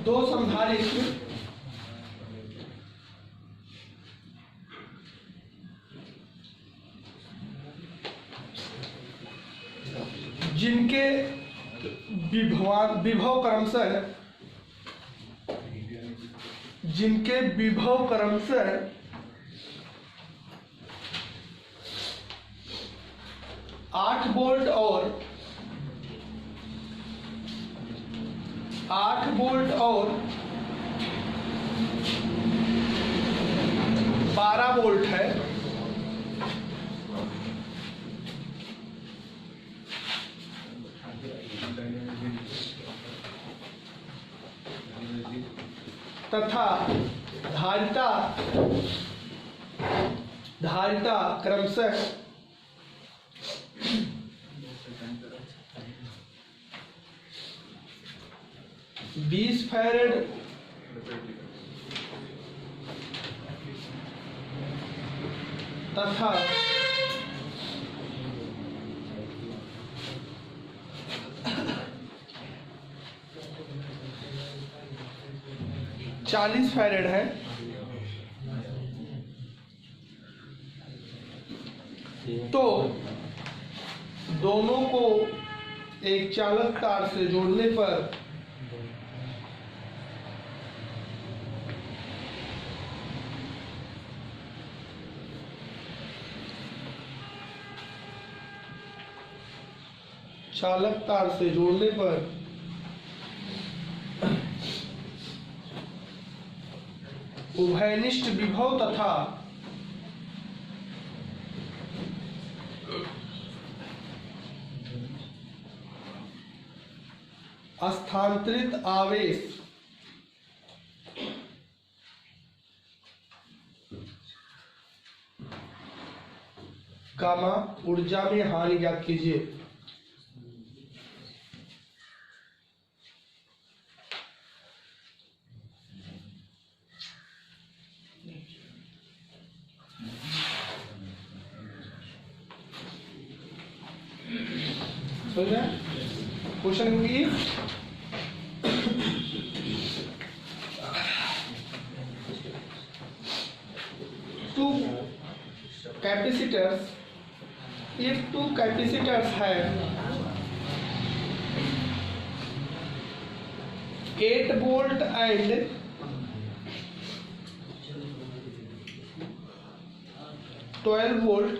दो संधारित्र जिनके विभव क्रमशः 8 वोल्ट और 12 वोल्ट है, तथा धारिता क्रमशः 20 फैरेड तथा 40 फैरेड है। तो दोनों को एक चालक तार से जोड़ने पर उभयनिष्ठ विभव तथा स्थानांतरित आवेश गामा ऊर्जा में हानि ज्ञात कीजिए। Question is two capacitors, if two capacitors have 8 volt and 12 volt,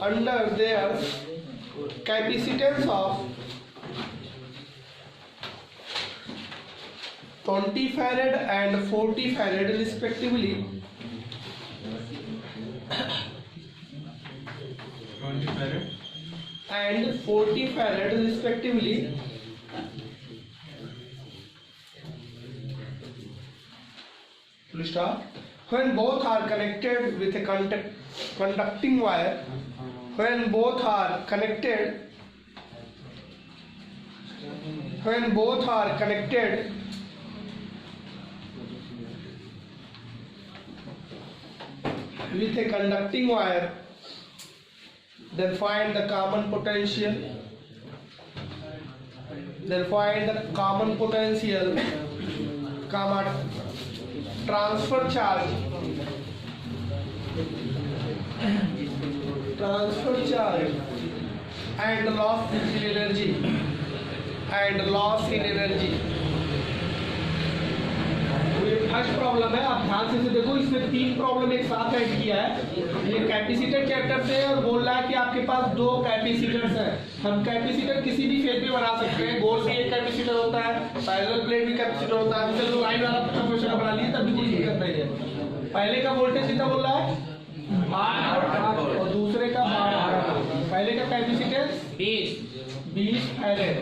under their capacitance of 20 farad and 40 farad respectively, 20 farad and 40 farad respectively, stop. When both are connected with a conducting wire, when both are connected with a conducting wire, then find the common potential, transfer charge and loss in energy. ये first problem है, आप ध्यान से देखो, इसमें 3 problem एक साथ add किया है। ये कैपेसिटर चैप्टर से और बोल रहा है कि आपके पास 2 कैपेसिटर्स हैं। हम कैपेसिटर किसी भी फेज में बना सकते हैं, गोल भी एक कैपेसिटर होता है, पैरेलल प्लेट भी कैपेसिटर होता है। चलो लाइन वाला क्वेश्चन बना लिए, तब भी कोई दिक्कत नहीं है। पहले का वोल्टेज कितना बोल रहा है 8 और दूसरे का 12। पहले का कैपेसिटेंस 20 फैरेड।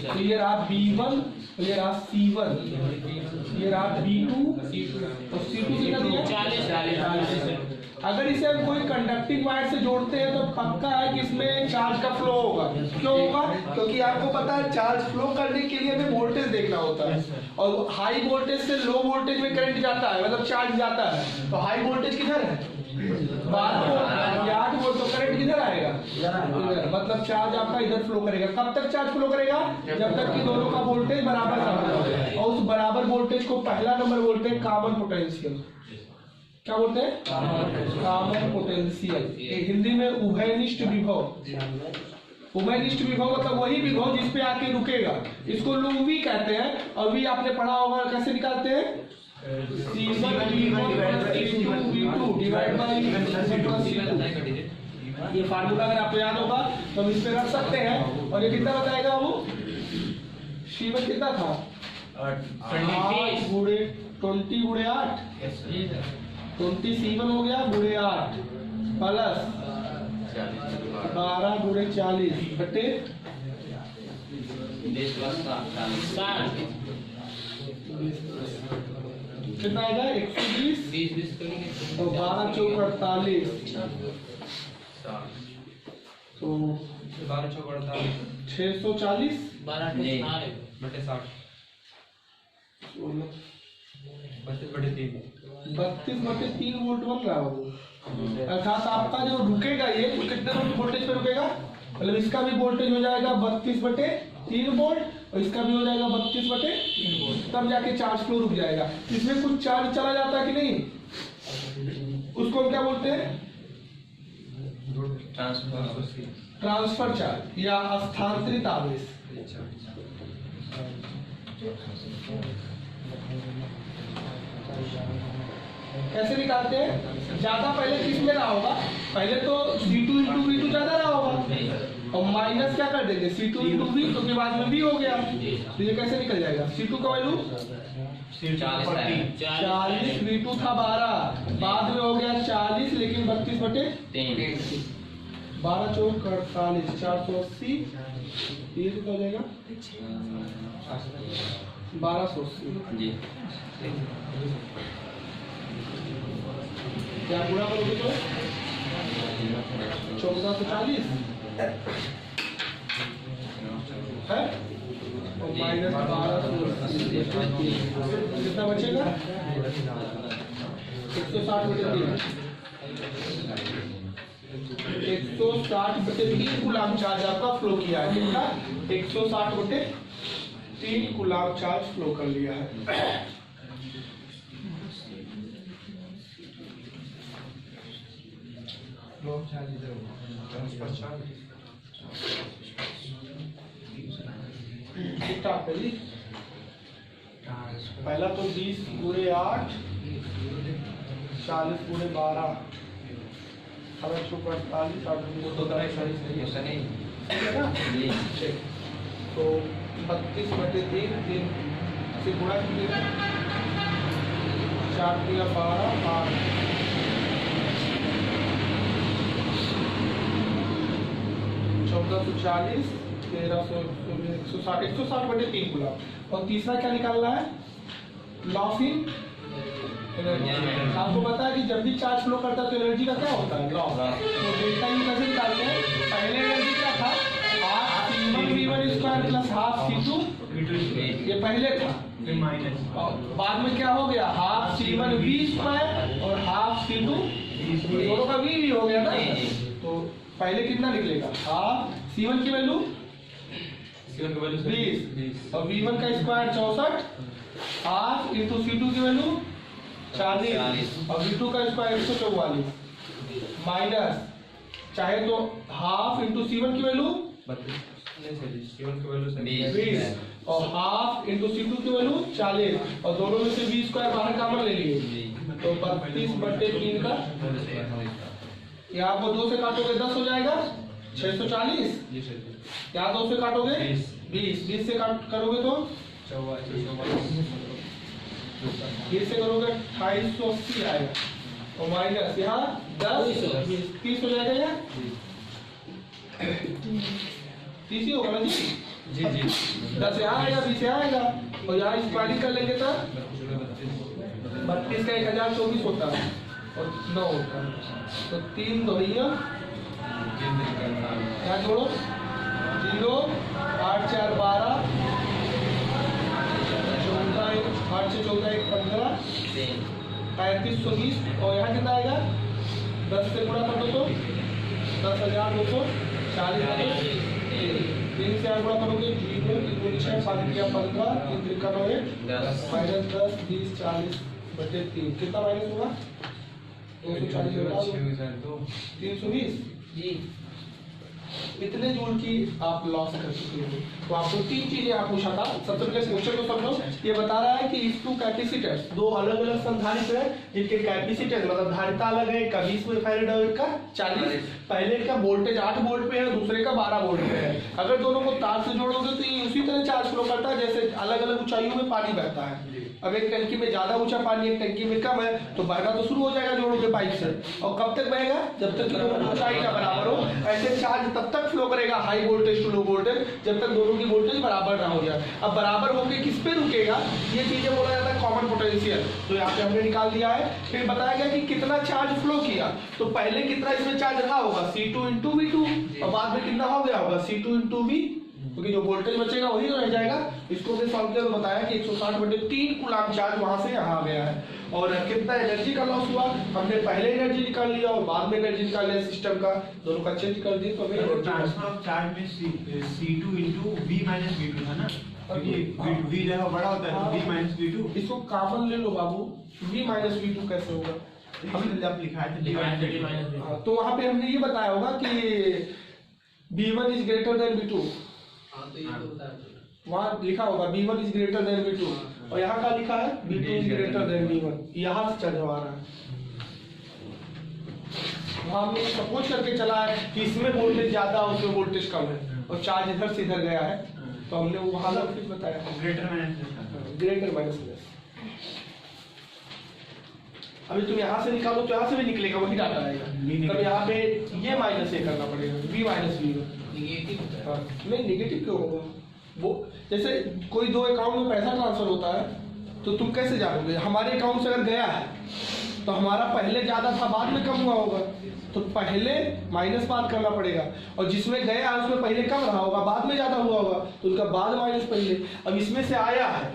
तो ये रहा B1, ये रहा C1, ये रहा B2 और C2 कितना दिया 40। अगर इसे हम कोई कंडक्टिंग वायर से जोड़ते हैं तो पक्का है कि इसमें चार्ज का फ्लो होगा। क्यों होगा? क्योंकि आपको पता है चार्ज फ्लो करने के लिए हमें वोल्टेज देखना होता है, और हाई वोल्टेज से लो वोल्टेज में करंट जाता है, मतलब चार्ज जाता है। तो हाई वोल्टेज किधर है? 8 वोल्ट। तो करंट किधर आएगा? इधर। मतलब चार्ज आपका इधर फ्लो करेगा। कब तक चार्ज फ्लो करेगा? जब तक कि दोनों का वोल्टेज बराबर है। और उस बराबर वोल्टेज को पहला नंबर बोलते हैं कॉमन पोटेंशियल। क्या बोलते हैं? Common potential. हिंदी में उभयनिष्ठ विभव। उभयनिष्ठ विभव मतलब वही विभव जिस पे आके रुकेगा, इसको लोग V कहते हैं। और V आपने पढ़ा होगा कैसे निकालते हैं? C1 V2 divide by C2। ये फार्मूला अगर आपको याद होगा तो हम इस पे रख सकते हैं। और ये कितना बताएगा? वो C1 कितना था? 20 गुणे 8, 20 C1 हो गया गुणे 8 प्लस 12 गुणे 40 बटे 60। कितना आएगा? 120 तो 12 चौक 48, तो 12 चौक 48 640 बटे 60 32/3 वोल्ट बन रहा है। अर्थात आपका जो रुकेगा ये तो कितने वोल्टेज पे रुकेगा? मतलब इसका भी वोल्टेज हो जाएगा 32/3 वोल्ट और इसका भी हो जाएगा 32/3 वोल्ट। तब जाके चार्ज फ्लो रुक जाएगा। इसमें कुछ चार्ज चला जाता है कि नहीं? उसको हम क्या बोलते हैं? ट्रांसफर चार्ज या स्थानांतरित आवेश। कैसे निकालते हैं? ज्यादा पहले किस में रहा होगा? पहले तो C2 × V2 ज्यादा रहा होगा और माइनस क्या कर देंगे? C2 × V, क्योंकि बाद में V हो गया। तो ये कैसे निकल जाएगा? C2 का वैल्यू 40, V2 था 12, बाद में हो गया 40, लेकिन 32/3 12 चौक 48 480, ये कितना हो जाएगा? 1280 क्या पूरा करोगे तो 1440 है और माइनस 1280 कितना बचेगा? 160/3 कूलाम चार्ज आपका फ्लो किया है। कितना? 160/3 कूलाम चार्ज फ्लो कर लिया है। पहला तो 20 गुणे 8 40 गुणे 12 48 तो 32/3 से गुणा कीजिएगा 4 × 12 8 1440 1360 160/3 कूलाम। और तीसरा क्या निकालना है? Loss in energy. आपको पता है कि जब भी चार्ज फ्लो करता है तो एनर्जी का क्या होता है? लॉस। तो डेल्टा यू कैसे निकालते हैं? पहले एनर्जी क्या था? Half C1V1 square plus half C2, ये पहले था। और बाद में क्या हो गया? हाफ C1V स्क्वायर और हाफ C2, दोनों का V हो गया ना। तो पहले कितना निकलेगा? हाफ C1 की वैल्यू 20 और V1 का स्क्वायर 64, हाफ इंटू C2 की वैल्यू 40 और V2 का स्क्वायर 144, माइनस चाहे तो हाफ इंटू C1 की वैल्यू 20 और हाफ इंटू C2 की वैल्यू 40 और दोनों में से V स्क्वायर बाहर कॉमन ले लिए तो 32/3 का। यहाँ को 2 से काटोगे 10 हो जाएगा 640। यहाँ 2 से काटोगे 20 से करोगे तो 20 से करोगे 2880 आएगा। और माइनस यहाँ 10 30 हो जाएगा यहाँ 30 ही होगा ना जी। जी जी 10 यहाँ आएगा 20 यहाँ आएगा और यहाँ स्क्वायरिंग कर लेंगे तो 32 का 1024 होता है और 9 होता है तो 3 दो यहाँ जोड़ो 0 8 4 12 8 से 14 1 15 3520 और यहाँ कितना आएगा 10 से गुणा कर दो तो 10,240 3 से 8 गुणा करोगे 0 3 6 5 किया 15 3 त्रिका 9 माइनस 10 20 40 बटे 3 कितना माइनस होगा 240 320 जी। इतने जूल की आप लॉस कर चुके हो। तो आपको 3 चीजें आप पूछा था। सबसे पहले क्वेश्चन को समझो। ये बता रहा है कि इस टू कैपेसिटर्स दो अलग अलग संधारित्र है जिनके कैपेसिटेंस मतलब धारिता अलग है, एक का 20 फैराड और एक का 40। पहले का वोल्टेज 8 वोल्ट पे है, दूसरे का 12 वोल्ट पे है। अगर दोनों को तार से जोड़ोगे तो ये उसी तरह चार्ज फ्लो करता है जैसे अलग अलग ऊंचाइयों में पानी बहता है। अब एक टंकी में ज्यादा ऊंचा पानी एक टंकी में कम है तो बहना तो शुरू हो जाएगा जोड़ोगे पाइप से। और कब तक बहेगा जब तक दोनों की ऊंचाई ना बराबर हो। ऐसे चार्ज तब तक फ्लो करेगा high voltage to low voltage जब तक दोनों की वोल्टेज बराबर ना हो जाए। अब बराबर होके किस पे रुकेगा ये चीजें बोला जाता है कॉमन पोटेंशियल। तो यहाँ पे हमने निकाल दिया है। फिर बताया गया कि कितना चार्ज फ्लो किया तो पहले कितना इसमें चार्ज रहा होगा C2 × V2 और बाद में कितना हो गया होगा C2 × V क्योंकि जो वोल्टेज बचेगा वही तो रह जाएगा। इसको भी सॉल्व किया तो बताया कि 160/3 कूलम चार्ज वहां से यहाँ आ गया है। और कितना एनर्जी का लॉस हुआ हमने पहले एनर्जी निकाल लिया और बाद में एनर्जी निकाल लिया सिस्टम का दोनों का चेंज कर दिए तो हमें ट्रांसफर ऑफ चार्ज में C2 × V - V2 है ना क्योंकि V जगह बड़ा होता है तो V - V2 इसको कॉमन ले लो बाबू। V - V2 कैसे होगा हमने जब लिखा है तो वहां पे हमने ये बताया होगा कि V1 is greater than V2। वहाँ लिखा होगा V1 is greater than V2 और यहाँ का लिखा है V2 is greater than V1। यहाँ से चल रहा है। वहाँ हमने सपोज करके चला है कि इसमें वोल्टेज ज्यादा है उसमें वोल्टेज कम है और चार्ज इधर से इधर गया है तो हमने वहाँ फिर बताया ग्रेटर माइनस। अभी तुम यहाँ से निकालो तो यहाँ से भी निकलेगा वही डाटा आएगा। तब यहाँ पे ये माइनस ये करना पड़ेगा V - V1 नहीं निगेटिव क्यों होगा। वो जैसे कोई दो अकाउंट में पैसा ट्रांसफर होता है तो तुम कैसे जानोगे हमारे अकाउंट से अगर गया है तो हमारा पहले ज्यादा था बाद में कम हुआ होगा तो पहले माइनस बाद करना पड़ेगा और जिसमें गया है उसमें पहले कम रहा होगा बाद में ज्यादा हुआ होगा तो उसका बाद माइनस पहले। अब इसमें से आया है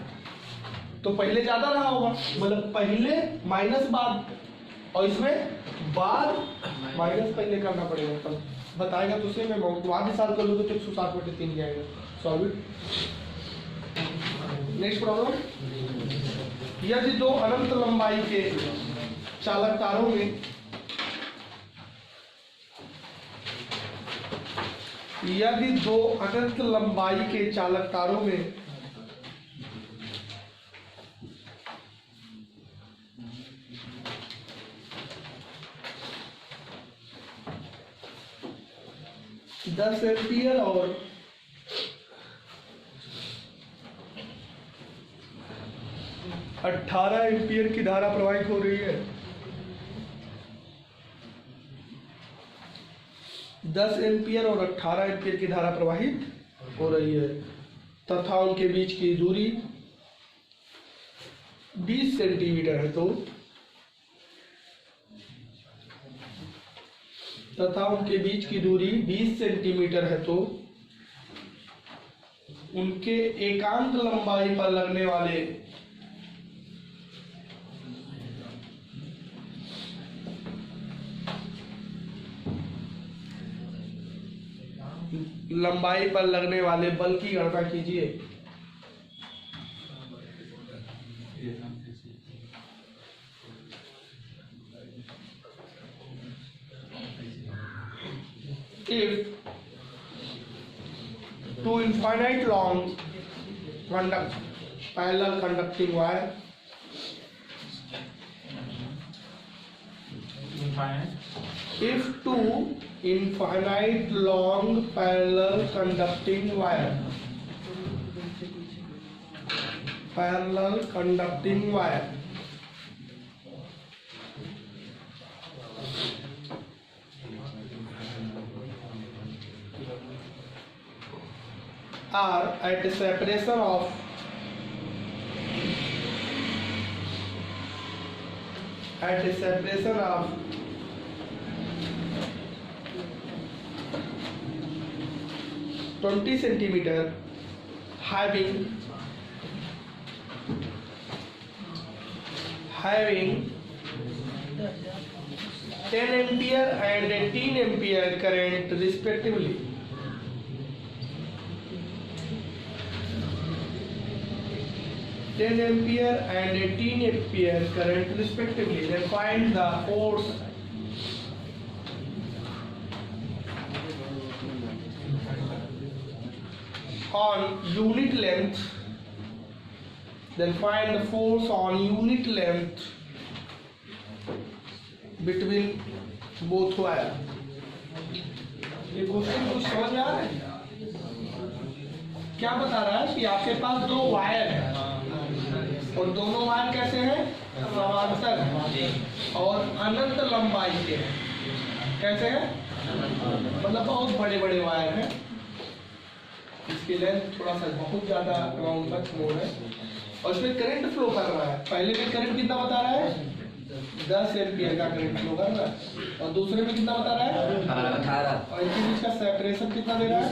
तो पहले ज्यादा रहा होगा मतलब पहले माइनस बाद और इसमें बाद माइनस पहले करना पड़ेगा तब बताएगा तो उसे मैं आगे साल कर लूँगा तो 160/3 जाएगा। Solve it. Next problem. यदि दो अनंत लंबाई के चालक तारों में यदि दो अनंत लंबाई के चालक तारों में दस एम्पियर और 18 एम्पियर की धारा प्रवाहित हो रही है। 10 एम्पियर और 18 एम्पियर की धारा प्रवाहित हो रही है तथा उनके बीच की दूरी 20 सेंटीमीटर है तो तथा उनके बीच की दूरी 20 सेंटीमीटर है तो उनके एकांक लंबाई पर लगने वाले बल की गणना कीजिए। If two infinite long parallel conducting wire if two infinite long parallel conducting wire are at a separation of 20 centimeter, having 10 ampere and 18 ampere current respectively. Ten ampere and 18 ampere current respectively. Then find the force on unit length. Then find the force on unit length between both wire. ये question कुछ समझ में आ रहा है? क्या बता रहा है कि आपके पास दो वायर है और दोनों वायर कैसे हैं? समांतर और अनंत लंबाई के हैं। कैसे हैं? मतलब बहुत बड़े बड़े वायर हैं। इसकी लेंथ थोड़ा सा बहुत ज्यादा अराउंड तक मोड़ है और इसमें करंट फ्लो कर रहा है। पहले में करंट कितना बता रहा है? 10 एम्पियर का करंट फ्लो कर रहा है और दूसरे में कितना बता रहा है? 18। और इनके बीच का सेपरेशन कितना दे रहा है?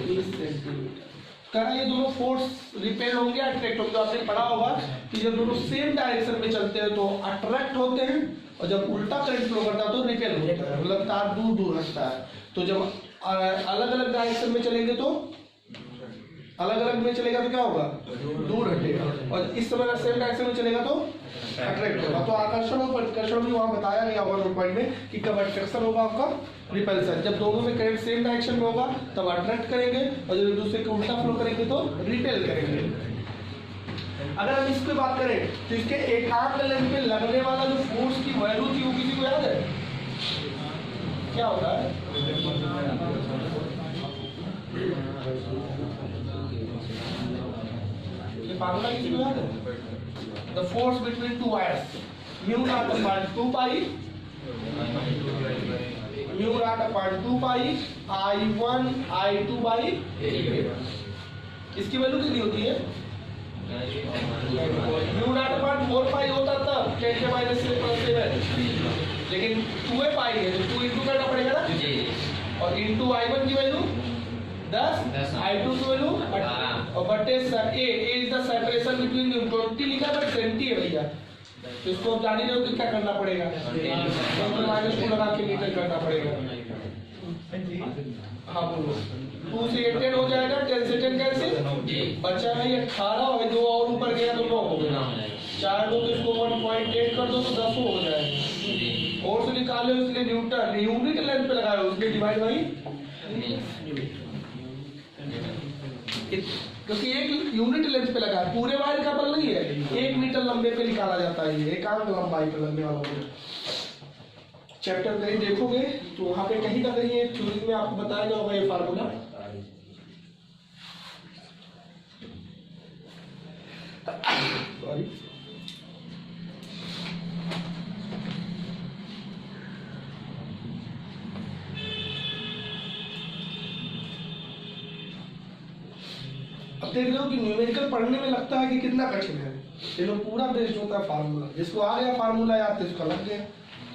20 सेंटीमीटर। कह रहा है ये दोनों फोर्स रिपेल होंगे, अट्रैक्ट होंगे। आपने पढ़ा होगा कि जब दोनों सेम डायरेक्शन में चलते हैं तो अट्रैक्ट होते हैं और जब उल्टा करंट फ्लो करता है तो रिपेल होता है, मतलब तार दूर दूर हटता है। तो जब अलग अलग डायरेक्शन में चलेंगे तो अलग अलग में चलेगा तो क्या होगा? दूर हटेगा। और इस समय सेम डायरेक्शन में चलेगा तो अट्रैक्ट होगा। तो आकर्षण और प्रतिकर्षण भी वहां बताया गया होगा नोट पॉइंट में कि कब अट्रैक्शन होगा आपका, रिपल्सन। जब दोनों में करंट सेम डायरेक्शन में होगा तब अट्रैक्ट करेंगे और जब दूसरे को उल्टा फ्लो करेंगे तो रिपेल करेंगे। अगर हम इसकी बात करें तो इसके एकांक लेंथ पे लगने वाला जो फोर्स की वैल्यू थी वो किसी को याद है? क्या होता है? फार्मूला किसी को याद है? The force between two wires, mu naught upon 2 pi, mu naught upon 2 pi, I1 I2 by 8। इसकी वैल्यू कितनी होती है? mu naught upon 4 pi होता तब 10 के माइनस 7, लेकिन 2 पाई है तो 2 इंटू करना पड़ेगा ना और इंटू I1 की वैल्यू 10, I2 की वैल्यू 18 और बटे sir A is the separation between 20 लिखा बट 20 है भैया। तो इसको आप जान ही रहे हो कि क्या करना पड़ेगा? तो माइनस 2 लगा के मीटर करना पड़ेगा। हाँ बोलो। 2 से 10 हो जाएगा, 10 से 10 कैंसिल, बचा है 18 और 2 और ऊपर गया तो 9 हो गया। 4 दो तो इसको 1.8 कर दो तो 10 हो जाएगा। और से निकाले उसने न्यूटन यूनिट लेंथ पे लगाया, उसके डिवाइड बाई क्योंकि एक यूनिट लेंथ पे लगा है, पूरे वायर का बल नहीं है, 1 मीटर लंबे पे निकाला जाता है। ये एकांक लंबाई पे लगने वाला होगा। चैप्टर कहीं देखोगे तो वहां पे कहीं ना कहीं थ्योरी में आपको बताया गया होगा ये फार्मूला। सॉरी अब देख रहे हो कि न्यूमेरिकल पढ़ने में लगता है कि कितना कठिन है, लेकिन पूरा बेस्ड होता है फार्मूला। जिसको आ गया फार्मूला याद तो इसका लग गया।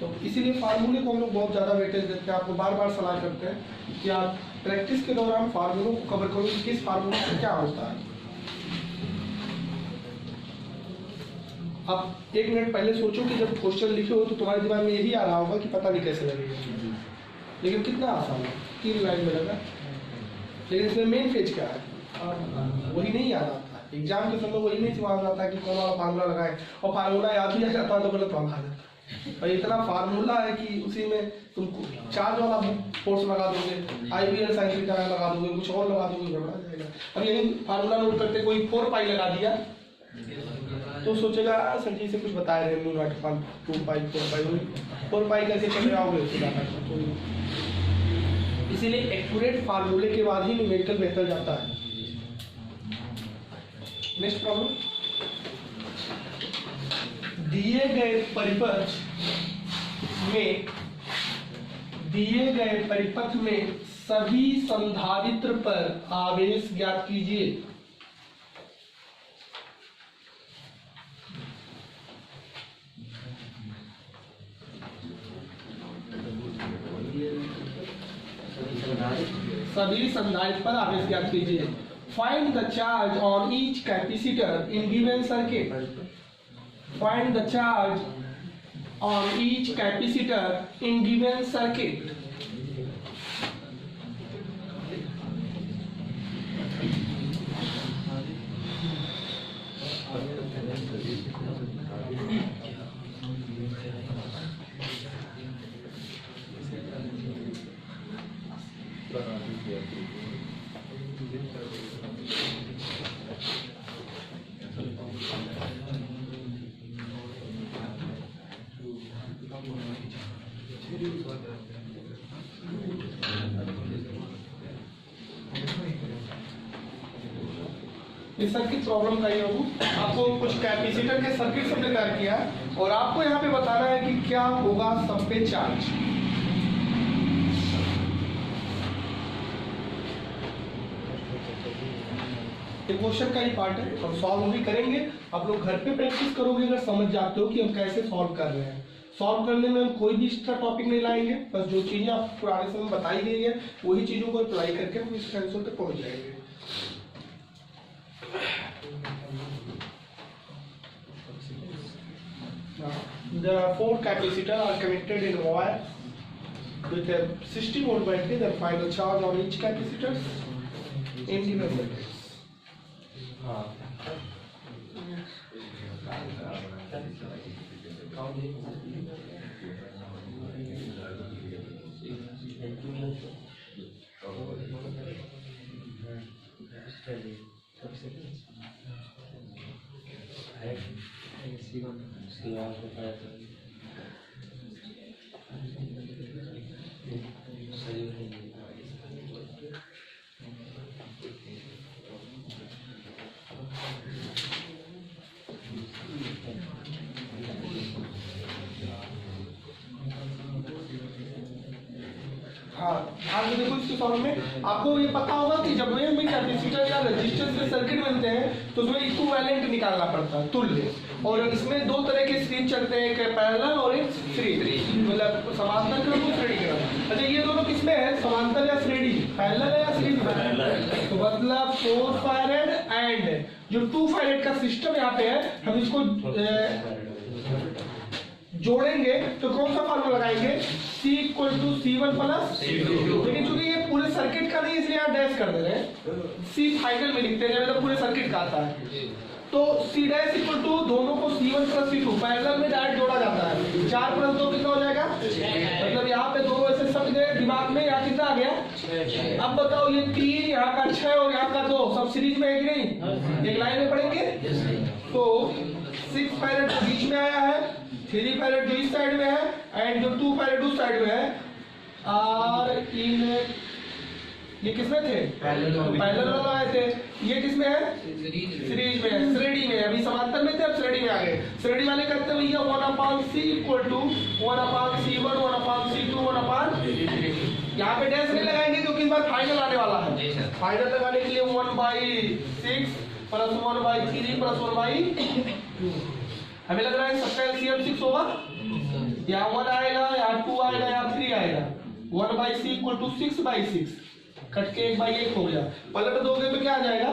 तो इसीलिए फार्मूले को हम लोग बहुत ज़्यादा वेटेज देते हैं। आपको बार बार सलाह करते हैं कि आप प्रैक्टिस के दौरान फार्मूलों को कवर करो कि किस फार्मूले से क्या होता है। आप 1 मिनट पहले सोचो कि जब क्वेश्चन लिखे हो तो तुम्हारे दिमाग में यही आ रहा होगा कि पता नहीं कैसे लगेगा, लेकिन कितना आसान है, 3 लाइन में लगा। लेकिन इसमें मेन पेज क्या है वही नहीं याद आता। एग्जाम के समय वही नहीं समझ आता कि कौन वाला फार्मूला लगाए, और फार्मूला याद भी आ जाता है तो गलत वाला आ जाता है। और इतना फार्मूला है कि उसी में तुम चार्ज वाला फोर्स लगा दोगे, IBL sin थीटा लगा दोगे, कुछ और लगा दोगे, गड़बड़ा जाएगा। अब यही फार्मूला नोट करते कोई 4 पाई लगा दिया तो सोचेगा सर जी से कुछ बताए रहे, mu naught upon 2 pi 4 पाई कैसे चल रहे होगे उसको जाना। इसीलिए एक्यूरेट फार्मूले के बाद ही न्यूमेरिकल बेहतर जाता है। नेक्स्ट प्रॉब्लम, दिए गए परिपथ में सभी संधारित्र पर आवेश ज्ञात कीजिए। सभी संधारित्र पर आवेश ज्ञात कीजिए। Find the charge on each capacitor in given circuit. Find the charge on each capacitor in given circuit. इस सर्किट प्रॉब्लम का ये हो, आपको कुछ कैपेसिटर के सर्किट से तैयार किया है और आपको यहाँ पे बताना है कि क्या होगा सब पे चार्ज। ये क्वेश्चन का ही पार्ट है, हम सॉल्व भी करेंगे। आप लोग घर पे प्रैक्टिस करोगे अगर समझ जाते हो कि हम कैसे सॉल्व कर रहे हैं। सॉल्व करने में हम कोई भी एक्स्ट्रा टॉपिक नहीं लाएंगे, बस जो चीजें आप पुराने समय में बताई गई है वही चीजों को अप्लाई करके हम इस आंसर तक पहुंच जाएंगे। The four capacitors are connected in wire with a 60 volt battery. Then find the charge on each capacitor in given circuits. हाँ, ध्यान से देखो इसके सॉल्व में आपको ये पता होगा कि जब में कैपेसिटर या रेजिस्टेंस के सर्किट बनते हैं तो उसमें इक्विवेलेंट निकालना पड़ता है, तुल्य। और इसमें दो तरह के सीरीज चलते हैं, एक पैरेलल और एक सीरीज, मतलब समांतर क्रम और श्रेणी क्रम। अच्छा, ये दोनों किसमें है, समांतर या श्रेणी, पैरेलल है या सीरीज में? तो मतलब 4 फैरेड एंड जो 2 फैरेड का सिस्टम यहाँ पे है, हम इसको जोड़ेंगे तो कौन सा फार्मूला लगाएंगे, C = C1 + C2। लेकिन चूंकि ये पूरे सर्किट का नहीं इसलिए आप डैश कर दे रहे हैं, C फाइनल में लिखते हैं मतलब पूरे सर्किट का आता है। तो C' = दोनों को C1 + C2 पैरेलल में डायरेक्ट जोड़ा जाता है। 4 + 2 कितना हो जाएगा, मतलब यहाँ पे दोनों ऐसे सब गए दिमाग में, यहाँ कितना आ गया। अब बताओ ये 3, यहाँ का 6 और यहाँ का 2 सब सीरीज में है कि नहीं, एक लाइन में पढ़ेंगे। तो 6 फैरेड जो बीच में आया है, 3 फैरेड जो इस साइड में है एंड जो 2 फैरेड उस साइड में है, और इन ये किसमें थे, पैरेलल वाला आए थे। ये किसमें है, सीरीज में है, श्रेणी में। अभी समांतर में थे, अब श्रेणी में आ गए। श्रेणी वाले कहते हैं भैया 1/C = 1/C1 1/C2 1/, यहाँ पे डैश नहीं लगाएंगे क्योंकि इस बार फाइनल आने वाला है। फाइनल लगाने के लिए 1/6 + 1/3 + 1/2। हमें लग रहा है सबका एलसीएम 6 होगा, या 1 आएगा या 2 आएगा या 3 आएगा। 1/C = 6/6, कट के 1/1 हो गया। पलट दोगे तो क्या आ जाएगा,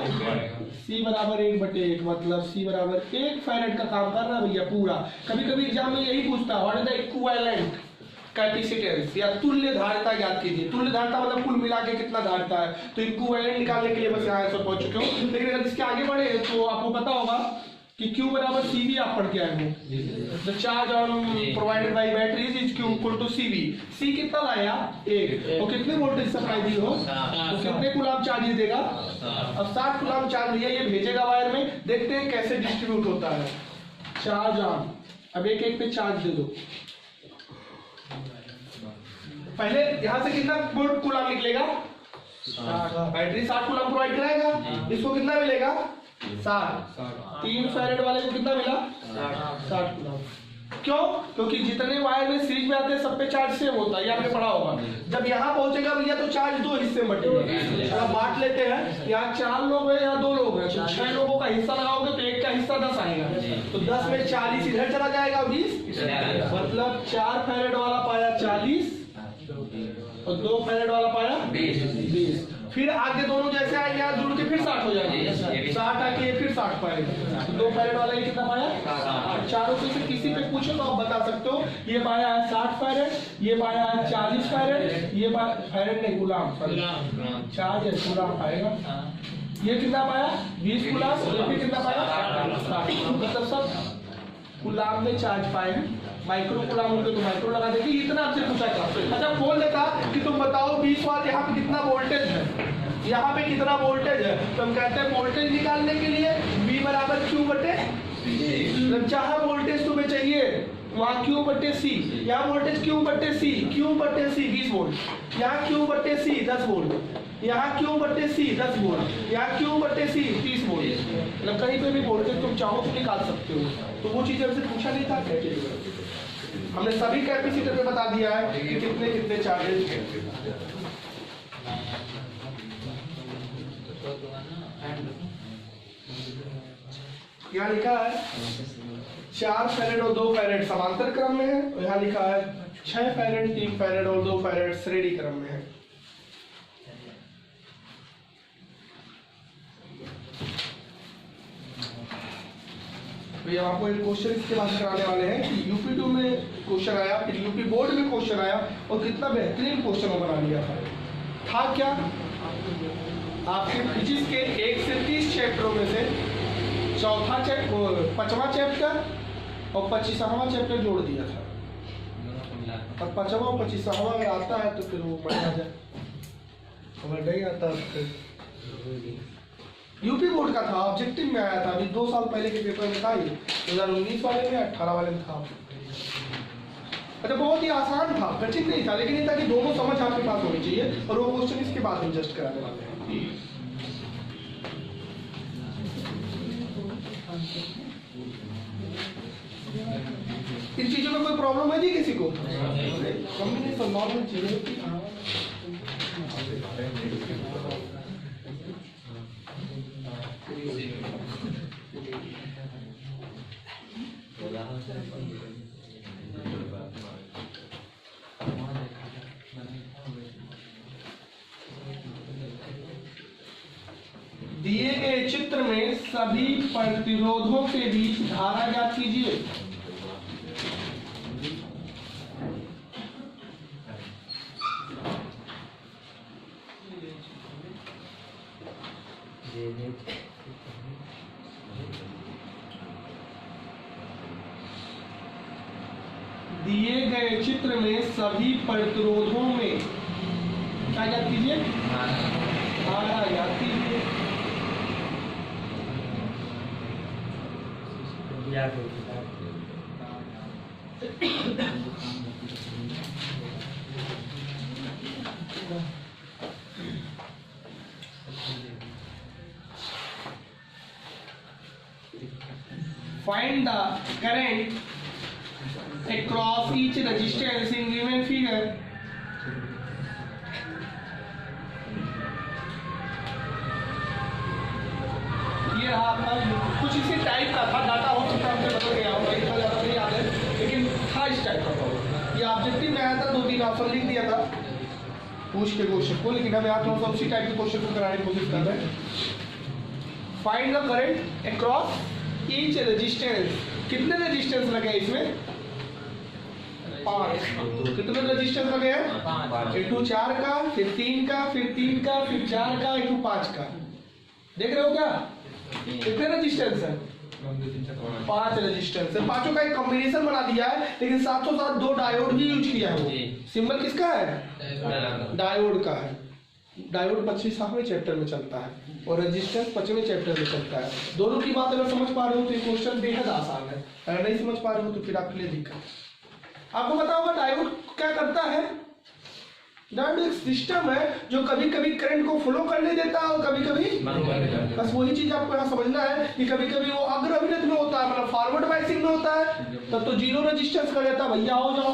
C = 1/1, मतलब C = 1 फैरेड का काम कर रहा है भैया पूरा। कभी कभी एग्जाम में यही पूछता है, what is the equivalent capacitance या तुल्य धारिता ज्ञात कीजिए। तुल्य धारिता मतलब कुल मिला के कितना धारिता है, तो इक्विवेलेंट निकालने के लिए बस यहाँ से पहुंच चुके हो। लेकिन अगर इसके आगे बढ़े तो आपको पता होगा कि Q = CV आप पढ़ के आए हो। The charge provided by batteries is Q = CV। C कितना लाया, 1, और कितने वोल्टेज सप्लाई दी हो तो कितने कूलम चार्ज देगा। अब 60 कूलम चार्ज लिया, ये भेजेगा वायर में, देखते हैं कैसे डिस्ट्रीब्यूट होता है। चार्ज ऑन, अब एक एक पे चार्ज दे दो। पहले यहाँ से कितना वोल्ट कूलम निकलेगा, बैटरी 60 कूलम प्रोवाइड कराएगा, इसको कितना मिलेगा 60। 3 फैरेड वाले को कितना मिला, 60 कूलम। क्यों? क्योंकि जितने वायर में सीरीज में आते हैं सब पे चार्ज सेम होता है, ये आपने पढ़ा होगा। जब यहाँ पहुंचेगा भैया तो चार्ज दो हिस्से में बटेगा। अब बांट लेते हैं, यहाँ 4 लोग हैं, यहाँ 2 लोग हैं, तो 6 लोगों का हिस्सा लगाओगे तो एक का हिस्सा 10 आएगा, तो 10 में 40 इधर चला जाएगा, 20 मतलब 4 फैरेड वाला पाया 40 और 2 फैरेड वाला पाया 20। फिर आगे दोनों जैसे आएंगे यहाँ जुड़ के फिर 60 हो जाएगा, 60 आके फिर 60 पाएगा, तो 2 फैरेड वाला ये कितना पाया? चारों में से किसी पे पूछो तो आप बता सकते हो। ये पाया है 60 फैरेड, ये पाया है 40 फैरेड, ये फैरेड नहीं गुलाम चार्ज है गुलाम पाएगा। ये कितना पाया? 20 गुलाम, ये भी कितना पाया? 60। मतलब सब गुलाम में चार्ज पाए हैं। माइक्रो गुलाम होंगे तो माइक्रो लगा देंगे। इतना आपसे पूछा था। अच्छा बोल देता कि तुम बताओ 20 वाट यहाँ पे कितना वोल्टेज है, यहाँ पे कितना वोल्टेज है, तो हम कहते हैं वोल्टेज निकालने के लिए V बराबर Q बटे, जहाँ वोल्टेज तुम्हें चाहिए वहाँ Q बटे C, यहाँ वोल्टेज Q बटे C, Q बटे C 20 वोल्ट, यहाँ Q बटे C 10 वोल्ट, यहाँ Q बटे C 10 वोल्ट, यहाँ Q बटे C 30 वोल्ट। मतलब कहीं पे भी वोल्टेज तुम चाहो तो निकाल सकते हो। तो वो चीज़ हमसे पूछा नहीं था, हमने सभी कैपेसिटर पे बता दिया है कि कितने कितने चार्जेस हैं। यहाँ लिखा है 4 फैरेड और 2 फैरेड समांतर क्रम में है, और यहाँ लिखा है 6 फैरेड 3 फैरेड और 2 फैरेड श्रेणी क्रम में है। तो ये आपको एक क्वेश्चन इसके बाद कराने वाले हैं कि यूपी 2 में क्वेश्चन आया, फिर यूपी बोर्ड में क्वेश्चन आया, और कितना बेहतरीन क्वेश्चन बना लिया था क्या? आपके फिजिक्स के 1 से 30 चैप्टरों में से चौथा चैप्टर, 5वां चैप्टर और 25वां चैप्टर जोड़ दिया था। और 5वां और 25वां अगर आता है तो फिर वो बढ़ जाए, अगर नहीं आता तो फिर यूपी बोर्ड का था, ऑब्जेक्टिव में आया था। अभी 2 साल पहले के पेपर में था, 2019 वाले में 18 वाले में था। अच्छा बहुत ही आसान था, कठिन नहीं था, लेकिन ये था कि दोनों समझ आपके पास होनी चाहिए, और वो क्वेश्चन इसके बाद हम जस्ट कराने वाले हैं। इन चीजों में कोई प्रॉब्लम है जी किसी को? कॉम्बिनेशन नॉर्मल चीजें। दिए गए चित्र में सभी प्रतिरोधों के बीच धारा ज्ञात कीजिए। दिए गए चित्र में सभी प्रतिरोधों में क्या ज्ञात कीजिए? धारा ज्ञात कीजिए। Find the current across each resistance in given figure. ये रहा आपका, कुछ इसी टाइप का था, डाटा हो सकता है हमसे बदल गया होगा, इतना ज़्यादा नहीं याद है, लेकिन था इस टाइप का था। ये ऑब्जेक्टिव में आया था, 2-3 ऑप्शन लिख दिया था पूछ के क्वेश्चन को, लेकिन हम यहाँ थोड़ा सा उसी टाइप के क्वेश्चन को कराने की कोशिश कर रहे हैं। Find the current across each resistance. कितने रेजिस्टेंस लगे इसमें? 5। कितने रेजिस्टेंस लगे हैं? इनटू 4 का, फिर 3 का, फिर 3 का, फिर 4 का, इनटू 5 का। देख रहे हो क्या कितने रेजिस्टेंस है? 5 रेजिस्टेंस है। पांचों का एक कॉम्बिनेशन बना दिया है, लेकिन साथ ही साथ 2 डायोड भी यूज किया है। सिंबल किसका है? डायोड का है। डायोड 25वें चैप्टर में चलता है और रेजिस्टेंस 25वें चैप्टर में चलता है। दोनों की बात अगर समझ पा रहे हो तो ये क्वेश्चन बेहद आसान है, अगर नहीं समझ पा रहे हो तो फिर आपके लिए दिक्कत। आपको पता होगा डायोड क्या करता है? डायोड एक सिस्टम है जो कभी कभी करंट को फ्लो करने देता है और कभी कभी बस वही चीज आपको यहाँ समझना है कि कभी कभी वो अग्र अभिनत में होता है, मतलब फॉरवर्ड बायसिंग में होता है, तब तो जीरो रेजिस्टेंस कर देता है, भैया आओ जाओ।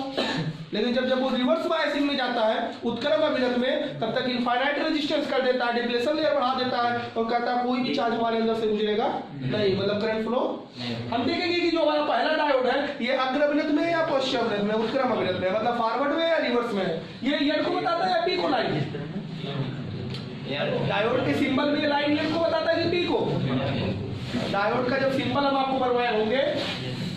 लेकिन जब वो रिवर्स बायसिंग में जाता है उत्क्रम अभिनत में, तब तक इनफाइनाइट रेजिस्टेंस कर देता है, डिप्लेशन लेयर बढ़ा देता है और कहता है कोई भी चार्ज हमारे अंदर से गुजरेगा नहीं, मतलब करंट फ्लो। हम देखेंगे कि जो हमारा पहला डायोड है ये अग्र अभिनत में या पश्चिम अभिनत में, उत्क्रम अभिनत में, मतलब फॉरवर्ड में या रिवर्स में है। ये ईयर को बताता है या पी को लाइन? डायोड के सिंबल में लाइन ईयर को बताता है कि पी को? डायोड का जब सिंबल हम आपको बनवाए होंगे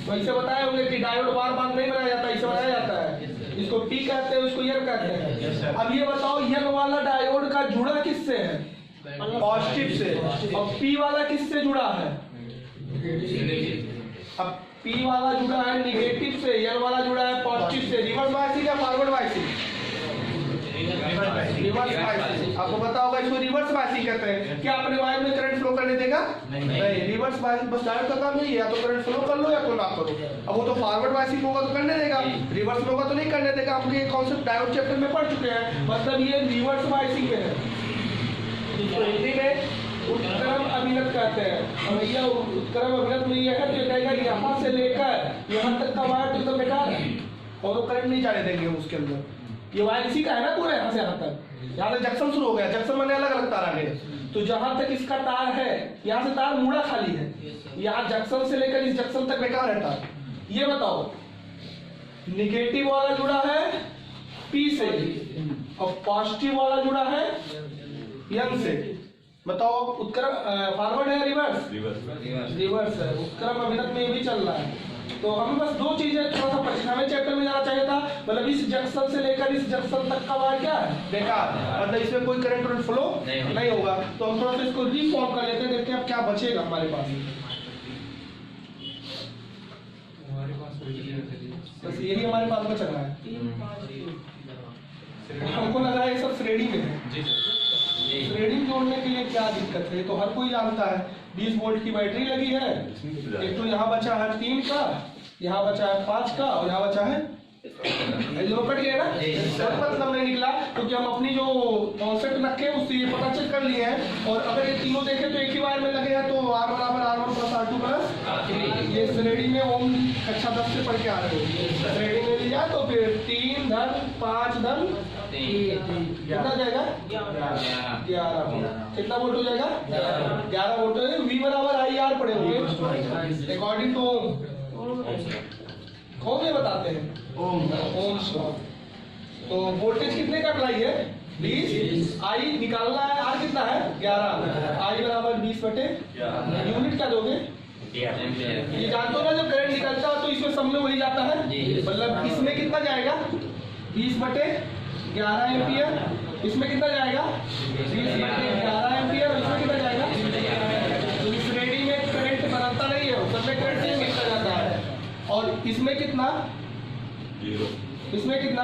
तो ऐसे बताए होंगे कि डायोड बार बार नहीं बनाया जाता, इसे बनाया जाता है, इसको पी कहते हैं, उसको ईयर कहते हैं। अब ये बताओ ईयर वाला डायोड का जुड़ा किससे है? पॉजिटिव से। और पी वाला किससे जुड़ा है? अब पी वाला जुड़ा है निगेटिव से, ईयर वाला जुड़ा है पॉजिटिव से। रिवर्स बायसिंग या फॉरवर्ड बायसिंग? Reverse biasing. आपको पता होगा इसको रिवर्स बायसिंग कहते हैं। क्या अपने वायर में करंट फ्लो करने देगा? नहीं। रिवर्स बायसिंग बस डायोड का काम यही है, या तो करंट फ्लो कर लो या तो ना करो। अब वो तो फॉरवर्ड बायसिंग होगा तो करने देगा, रिवर्स में होगा तो नहीं करने देगा। हम ये कॉन्सेप्ट डायोड चैप्टर में पढ़ चुके हैं, मतलब ये रिवर्स बायसिंग में है। तो हिंदी में उत्क्रम अभिनत कहते हैं। और भैया उत्क्रम अभिनत में ये है जो कहेगा यहाँ से लेकर यहाँ तक का वायर तो एकदम बेकार है और वो करंट नहीं जाने देंगे उसके अंदर। ये वायर इसी का है ना पूरा, यहाँ से यहाँ तक, यहाँ से जंक्शन शुरू हो गया, जंक्शन मैंने अलग अलग तार आ गए, तो जहां तक इसका तार है यहाँ से तार मुड़ा खाली है, यहाँ जंक्शन से लेकर इस जंक्शन तक बेकार है तार। ये बताओ निगेटिव वाला जुड़ा है पी से और पॉजिटिव वाला जुड़ा है एन से। बताओ उत्क्रम फॉरवर्ड है रिवर्स? रिवर्स है। उत्क्रम अभिनत में ये भी चल रहा है। तो हमें बस दो चीजें थोड़ा सा पछतावे चैप्टर में जाना चाहिए था, मतलब इस जंक्शन से लेकर इस जंक्शन तक का वायर क्या है? बेकार, मतलब इसमें कोई करंट फ्लो नहीं होगा। तो हम थोड़ा सा इसको रीफॉर्म कर लेते हैं, देखते हैं अब क्या बचेगा हमारे पास। बस यही हमारे पास बच रहा है। हमको लगा ये सब श्रेणी में है। श्रेणी जोड़ने के लिए क्या दिक्कत है, तो हर कोई जानता है। 20 वोल्ट की बैटरी लगी है, एक तो यहाँ बचा है 3 का, यहाँ बचा है 5 का और यहाँ बचा है कट गया ना, मतलब नहीं निकला, क्योंकि हम अपनी जो कॉन्सेप्ट रखे उससे ये पता चेक कर लिए हैं। और अगर ये तीनों देखें तो एक ही वायर में लगे हैं, तो R बराबर R1 प्लस R2 प्लस, ये श्रेणी में ओम कक्षा 10 से पढ़ के आ रहे हो, श्रेणी में लिया तो फिर 3 धन 5 धन कितना जाएगा? 11। कितना वोल्ट हो जाएगा? 11 वोल्ट। V बराबर IR पड़े होंगे अकॉर्डिंग टू कौन ये बताते हैं? Ohm's law. तो वोल्टेज कितने का अप्लाई है? 20। आई निकालना है, आर कितना है? 11। आई बराबर 20 बटे यूनिट क्या दोगे? ये जानते हो ना, जब करंट निकलता है तो इसमें सब में वही जाता है, मतलब इसमें कितना जाएगा? 20 बटे 11 एम्पियर। इसमें कितना जाएगा? 20 बटे 11 एम्पियर। इसमें कितना जाएगा? तो इस श्रेणी में करंट बनाता नहीं है, सब में करंट नहीं मिलता जाता है। और इसमें कितना? इसमें कितना?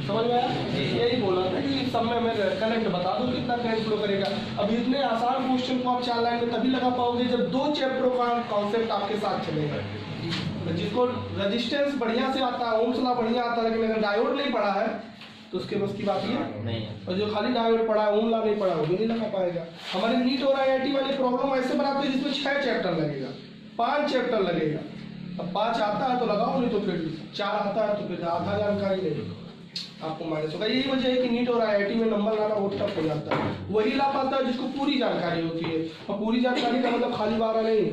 समझ में आया? यही बोला था कि सब में हमें करंट बता दो कितना करंट फ्लो करेगा। अब इतने आसान क्वेश्चन को आप 4 लाइन में तभी लगा पाओगे जब 2 चैप्टरों का कॉन्सेप्ट आपके साथ चलेगा। जिसको रेजिस्टेंस बढ़िया से आता है, ओम्स लॉ बढ़िया आता है, लेकिन अगर डायोड नहीं पढ़ा है तो उसके बस की बात ये नहीं है। और जो खाली डायोड पढ़ा है, ओम लॉ नहीं पढ़ा, वो भी नहीं लगा पाएगा। हमारे नीट और IIT वाली प्रॉब्लम ऐसे बनाते हैं जिसमें 6 चैप्टर लगेगा, 5 चैप्टर लगेगा। अब 5 आता है तो लगाओ, नहीं तो फिर 4 आता है तो फिर आधा जानकारी नहीं आपको माइनस होगा। यही वजह है कि नीट और IIT में नंबर लाना बहुत टफ हो जाता है। वही ला पाता है जिसको पूरी जानकारी होती है, और पूरी जानकारी का मतलब खाली 12 नहीं,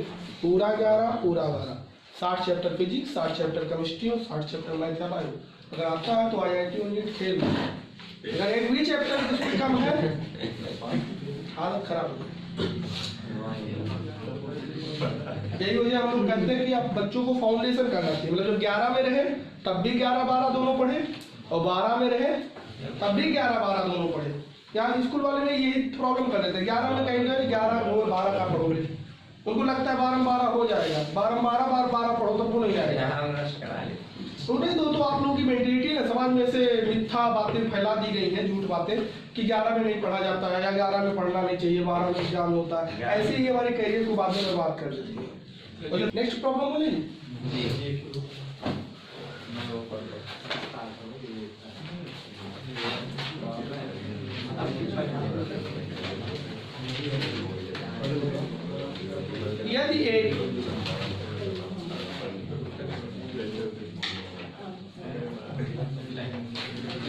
पूरा 11 पूरा 12। 60 चैप्टर फिजिक्स, 60 चैप्टर केमिस्ट्री और 60 चैप्टर मैथ या बायो। अगर आता है तो IIT और नीट खेल। अगर एक भी चैप्टर जिसमें कम है हालत खराब हो गई। यही वजह हम लोग कहते हैं कि आप बच्चों को फाउंडेशन करना चाहिए, मतलब जब 11 में रहे तब भी 11-12 दोनों पढ़े, और 12 में रहे तब भी 11-12 दोनों पढ़े। यहाँ स्कूल वाले ने यही प्रॉब्लम कर देते हैं, 11 में कहेंगे 11 और 12 का पढ़ोगे, उनको लगता है 12 हो जाएगा, 12 पढ़ो तब वो नहीं आएगा। तो नहीं तो आप लोगों की मेंटेलिटी ना, समाज में से मिथ्या बातें फैला दी गई है, झूठ बातें कि 11 में नहीं पढ़ा जाता है या 11 में पढ़ना नहीं चाहिए, 12 में एग्जाम होता है, ऐसे ही हमारे करियर को बाद में बात कर देती है। नेक्स्ट प्रॉब्लम बोले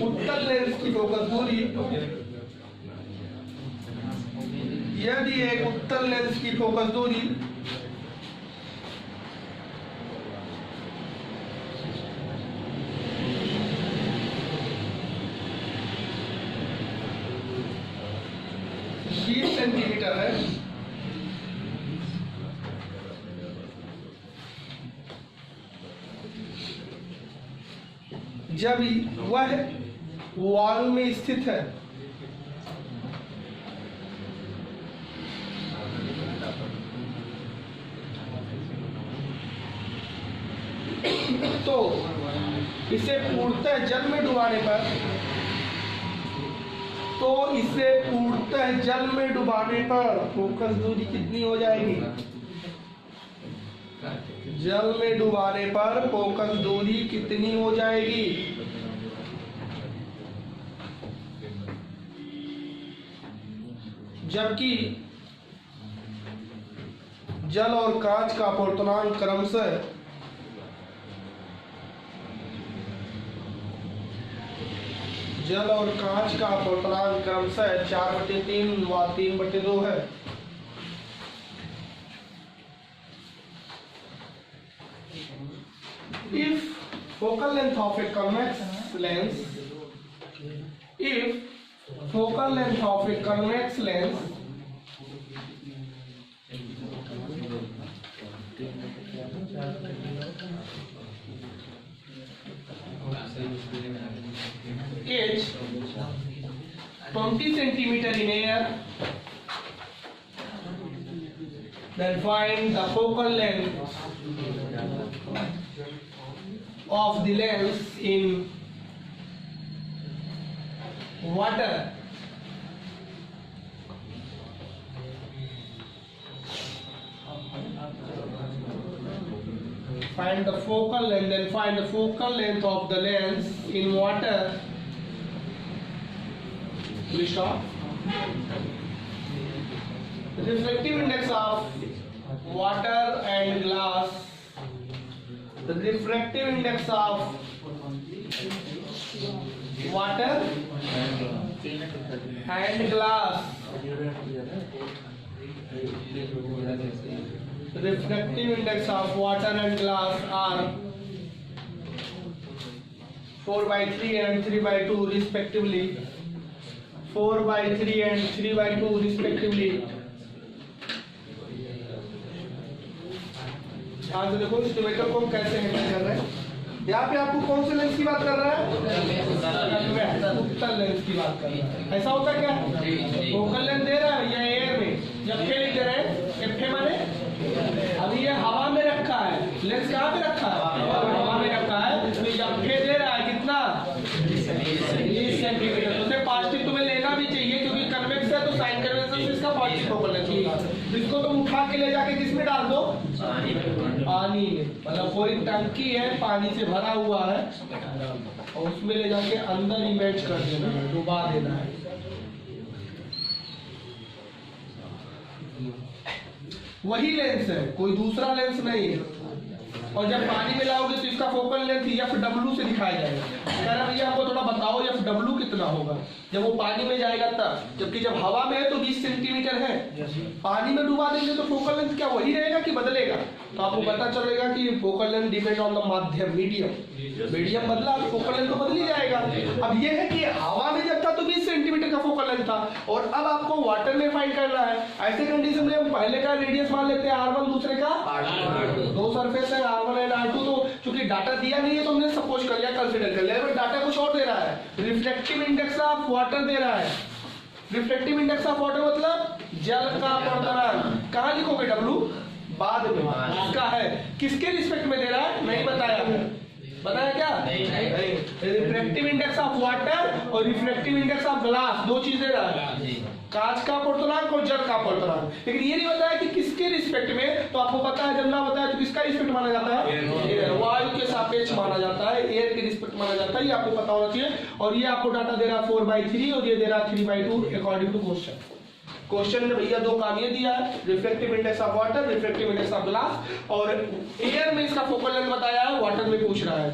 उत्तल लेंस की फोकस दूरी, यदि एक उत्तल लेंस की फोकस दूरी सेंटीमीटर है, जब वह वॉल में स्थित है तो इसे पूर्णतः जल में डुबाने पर फोकस दूरी कितनी हो जाएगी? जल में डुबाने पर फोकस दूरी कितनी हो जाएगी? जबकि जल और कांच का अपवर्तनांक क्रमशः जल और कांच का अपवर्तनांक क्रमशः 4/3 व 3/2 है। If focal length of a convex lens, H 20 centimeter in air, then find the focal length of the lens in water. Find the focal length, then find the focal length of the lens in water. Please stop. The refractive index of water and glass. The refractive index of water and glass. The refractive index of water and glass are 4/3 and 3/2 respectively. 4/3 and 3/2 respectively. ध्यान से देखो इंस्ट्रूमेंटर को हम कैसे handle कर रहे हैं। यहाँ पे आपको कौन से लेंस की बात कर रहा है? उत्तल लेंस की बात कर रहा है। ऐसा होता क्या? फोकल लेंथ दे रहा है या एयर में, जब लिख दे रहे हैं एफ माने अभी ये हवा में रखा है, लेंस कहाँ पे रखा है? हवा में रखा है। तो जब दे रहा है कितना? 20 सेंटीमीटर। तो 5 तुम्हें लेना भी चाहिए क्योंकि कन्वेक्स है तो साइन कन्वेंशन से इसका 5 फोकल लेंथ होगा। इसको तुम उठा के ले जाके किस में डाल दो? पानी में। मतलब कोई टंकी है पानी से भरा हुआ है और उसमें ले जाके अंदर इमेज कर देना है, डुबा देना है। वही लेंस है, कोई दूसरा लेंस नहीं है। और जब पानी में लाओगे तो इसका फोकल लेंथ FW से दिखाया जाएगा। कह रहा भैया हमको थोड़ा बताओ FW कितना होगा जब वो पानी में जाएगा तब, जबकि जब हवा में है तो 20 सेंटीमीटर है। पानी में डुबा देंगे तो फोकल लेंथ क्या वही रहेगा कि बदलेगा? तो आपको पता चलेगा कि focal length depend on the माध्यम, मीडियम बदला तो फोकल लेंथ तो बदल ही जाएगा। अब ये है कि हवा में जब था तो 20 सेंटीमीटर का फोकल लेंथ था और अब आपको वाटर में फाइंड करना है। ऐसे कंडीशन में हम पहले का रेडियस मान लेते हैं R1, दूसरे का R2। दो सरफेस है R1 एंड R2, तो चूंकि डाटा दिया नहीं है तो हमने सपोज कर लिया, कंसीडर कर लिया। बट डाटा कुछ और दे रहा है, रिफ्लेक्टिव इंडेक्स ऑफ वाटर दे रहा है। रिफ्लेक्टिव इंडेक्स ऑफ वाटर मतलब जल का अपवर्तनांक। कहाँ लिखोगे W? बाद में। इसका है किसके रिस्पेक्ट में दे रहा है? नहीं बताया। बताया क्या? नहीं। रिफ्लेक्टिव इंडेक्स ऑफ वाटर और रिफ्लेक्टिव इंडेक्स ऑफ ग्लास, दो चीजें रहा है, कांच का अपवर्तनांक और जल का अपवर्तनांक। लेकिन ये नहीं बताया कि किसके रिस्पेक्ट में। तो आपको पता है जब ना बताया तो किसका रिस्पेक्ट माना जाता है? वायु के सापेक्ष माना जाता है, एयर के रिस्पेक्ट माना जाता है। ये आपको पता होना चाहिए। और ये आपको डाटा दे रहा है 4/3 और ये दे रहा है 3/2 अकॉर्डिंग टू क्वेश्चन। क्वेश्चन ने भैया दो काम ये दिया है, reflective index of water, reflective index of glass, और एयर में इसका फोकल लेंथ बताया है, वाटर में पूछ रहा है।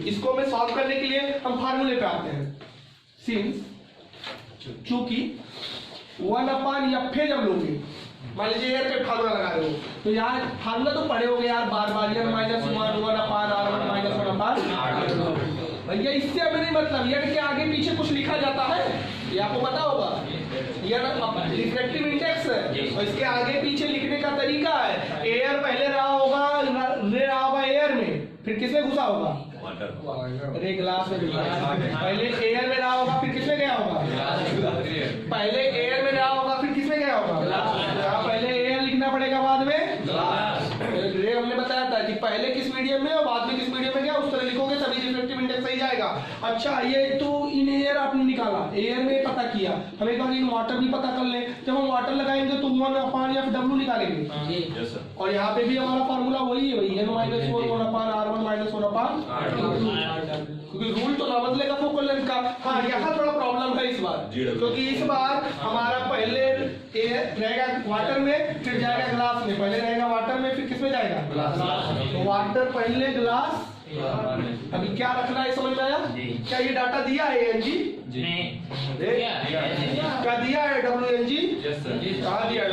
इसको मैं सॉल्व करने के लिए हम फार्मूले पे आते हैं। सिंस चूंकि 1/F जब लोगे, मान लीजिए एयर पे फार्मूला लगा रहे हो, तो यार फार्मूला तो पढ़े होगे यार बार बार, n minus 1/R1 minus 1/R। भैया इससे अभी नहीं मतलब, यार के आगे पीछे कुछ लिखा जाता है, ये आपको पता होगा। यार रिफ्लेक्टिव इंडेक्स है और इसके आगे पीछे लिखने का तरीका है। एयर पहले रहा होगा एयर में, फिर किसमें घुसा होगा? अरे ग्लास में। पहले एयर में रहा होगा, फिर किसमें गया होगा? पहले एयर में रहा होगा, फिर किसमें गया होगा? पहले एयर लिखना पड़ेगा, बाद में ग्लास। हमने बताया था कि पहले किस मीडियम में और बाद में किस मीडियम में गया, उस तरह लिखोगे तभी रिफ्लेक्टिव इंडेक्स सही जाएगा। अच्छा, ये तो इन एयर आपने निकाला, एयर में पता किया, हम एक बार इन वाटर भी पता कर ले। जब हम वाटर लगाएंगे तो 1/F निकालेंगे, और यहाँ पे भी हमारा फार्मूला वही है भाई, n-4 1/R1 माइनस 1/R, क्योंकि रूल तो ना बदलेगा फोकल लेंथ का। हाँ, यहाँ थोड़ा प्रॉब्लम है इस बार, क्योंकि इस बार हमारा पहले एयर रहेगा वाटर में, फिर जाएगा ग्लास में। पहले रहेगा वाटर में, फिर किसमें जाएगा? ग्लास। तो वाटर पहले, ग्लास। अभी क्या रखना है समझ में आया? क्या ये डाटा दिया है ANG? क्या दिया है WNG? कहाँ दिया है?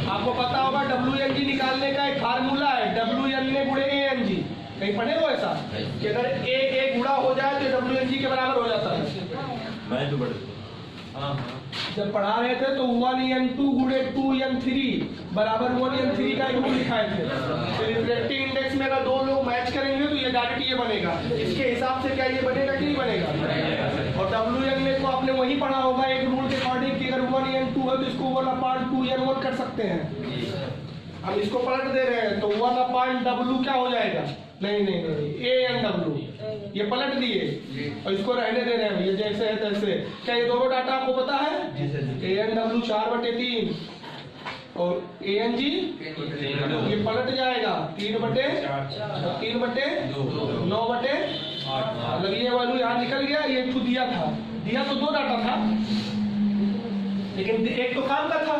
आपको पता होगा WNG निकालने का एक फार्मूला है, WN गुणे ANG। कहीं पढ़े हो ऐसा कि अगर A गुणा हो जाए तो WNG के बराबर हो जाता है? मैं तो पढ़े। जब पढ़ा रहे थे तो 1n2 गुणे 2n3 बराबर 1n3 का एक रूल लिखाए थे। तो रिफ्लेक्टिव इंडेक्स में अगर दो लोग मैच करेंगे तो ये डायरेक्ट ये बनेगा। इसके हिसाब से क्या ये बनेगा कि नहीं बनेगा? और WN को आपने वही पढ़ा होगा एक रूल के अकॉर्डिंग कि अगर 1n2 है तो इसको 1/2n1 कर सकते हैं। हम इसको पलट दे रहे हैं तो 1/W क्या हो जाएगा? नहीं ANW, ये पलट दिए और इसको रहने दे रहे हैं ये जैसे है तैसे। क्या ये दोनों डाटा आपको पता है? ANW 4/3 और ANG ये पलट जाएगा 3/9/, मतलब ये वैल्यू यहाँ निकल गया। ये तो दिया तो दो डाटा था, लेकिन एक तो काम का था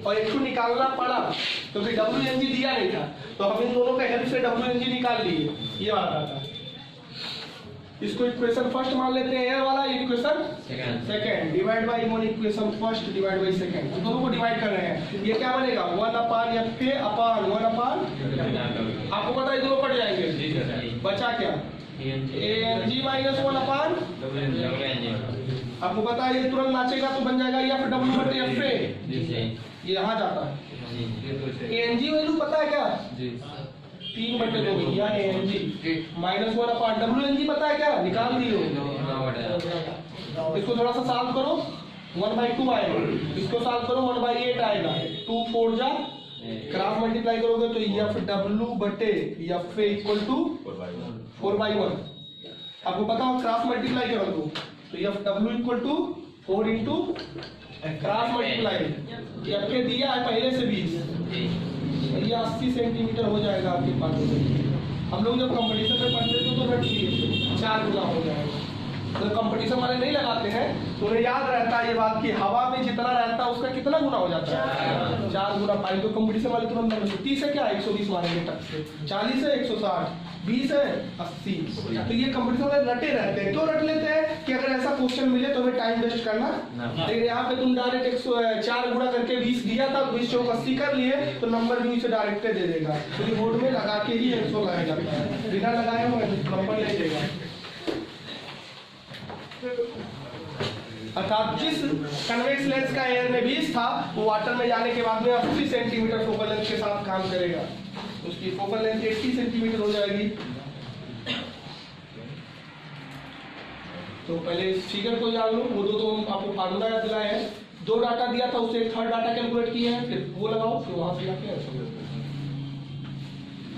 और एक को निकालना पड़ा, तो फिर WNG दिया नहीं था, तो हम इन दोनों का हेल्प से WNG निकाल लिए। ये वाला था, इसको इक्वेशन फर्स्ट मान लेते हैं, एयर वाला equation second, divide by one equation first divide by second, तो दोनों को डिवाइड कर रहे हैं। ये क्या बनेगा? 1/F अपॉन 1/, आपको पता है दोनों कट जाएंगे, बचा क्या? ANG माइनस 1/, आपको पता है ये तुरंत नाचेगा तो बन जाएगा या फिर W/F, ये यहाँ जाता है। ANG वैल्यू पता है क्या? 3/2 या ANG माइनस 1/, WNG पता है क्या? निकाल दियो। इसको थोड़ा सा सॉल्व करो, 1/2 आएगा, इसको सॉल्व करो 1/8 आएगा, 2 4 जा, क्रॉस मल्टीप्लाई करोगे तो FW/F इक्वल टू 4/1। आपको पता हो क्रॉस मल्टीप्लाई करो तो FW equal to 4 into cross multiply, F के दिया है पहले से 20, ये 80 सेंटीमीटर हो जाएगा आपके पास। हम लोग जब कंपटीशन में पढ़ते थे तो रट लिए 4 गुना हो जाएगा। तो कंपटीशन वाले नहीं लगाते हैं तो उन्हें याद रहता है ये बात कि हवा में जितना रहता है उसका कितना गुना हो जाता है? 4 गुना। पाई तो कंपटीशन वाले तुरंत मारेंगे 30 है क्या 120 मारेंगे टक से, 40 है 160, 20 है 80। तो ये कंपटीशन वाले रटे रहते हैं। क्यों रट लेते हैं? कि अगर ऐसा क्वेश्चन मिले तो हमें टाइम वेस्ट करना, लेकिन यहाँ पे तुम डायरेक्ट 4 गुना करके 20 दिया था, 20 चौक 80 कर लिए तो नंबर भी उसे डायरेक्ट दे देगा। क्योंकि बोर्ड में लगा के ही 100 लगाया जाता है, बिना लगाए हुए नंबर नहीं देगा। अर्थात जिस कन्वेक्स लेंस का एयर में 20 था वो वाटर में जाने के बाद में 80 सेंटीमीटर फोकल लेंथ के साथ काम करेगा, उसकी फोकल लेंथ 80 सेंटीमीटर हो जाएगी। तो पहले इस फिगर को जान लो, वो तो आपको फार्मूला याद दिलाया है। 2 डाटा दिया था उससे एक थर्ड डाटा कैलकुलेट किए हैं, फिर वो लगाओ, फिर वहां से जाके